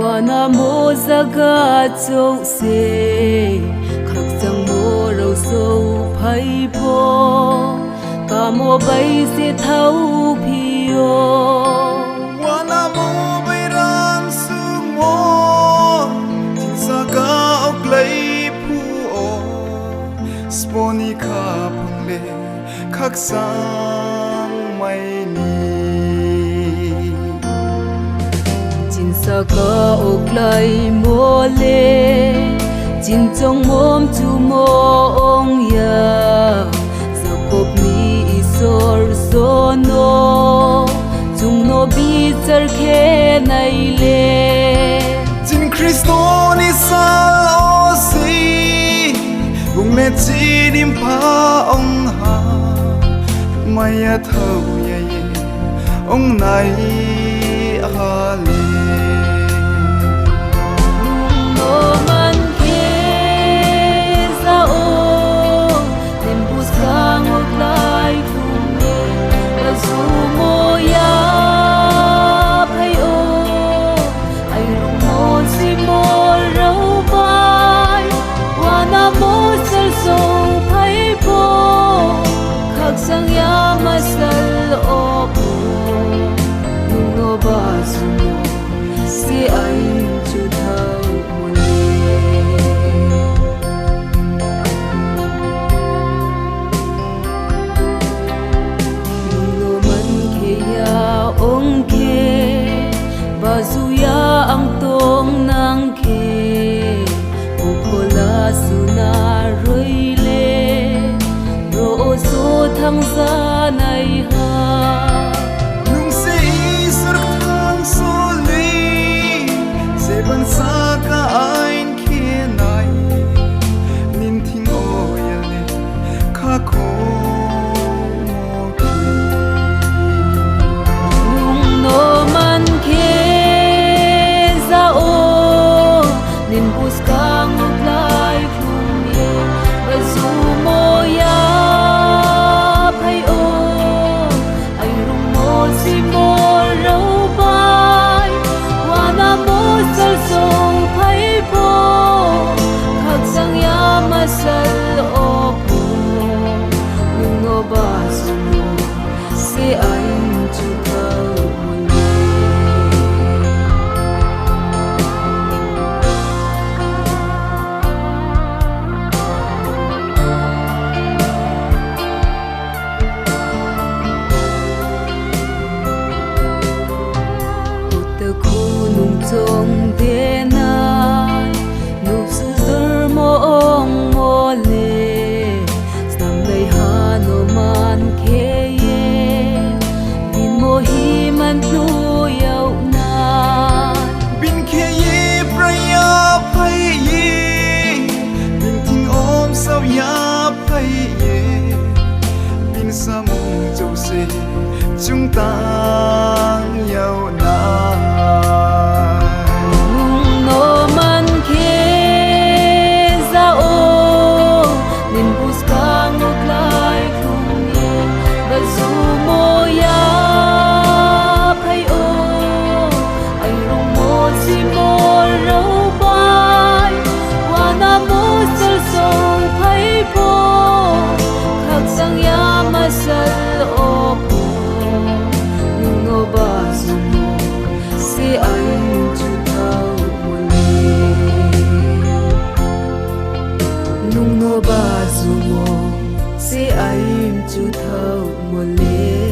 Wana mo zaga châu se khắc sang mo râu sâu phai po cả mo bay se thâu pio Wana mo bay ran su mo tin sa ka ok lay pu o sponi ka phang le khắc sang mai ni sa ka ok lai mo le chin chong mom chu mo ong ya sa kop ni isor so no chung no bi char khe nai le chin Christo ni sal o si bung le chi dim pa ong ha maya thau ye ong nai ha le sang ya masal opo nung no basu si ay chu thau muli nung no man ke ya ong ke basu ya ang tong nang ke ukola suna roi thăng gia này ha nung se isur thang so li se ban sa ka ain khi nai nin thing o ya le kha ko mo ki nung no man ke za o nin buska ngut lai phum ye ba zu mo ya masal opo nung no basu mo si ay chu thau muli uta ku nung chong de na nup su zur mo ong sa mong châu se chúng ta yêu na nung no man ke za o nin buska ngut lai khum ye ba zu mo ya phai o ai rong mo si mo ro bai wana mo sel so phai po khak sang ya masal opo nung no basu mo si ay chu thau muli nung no basu mo si ay chu thau muli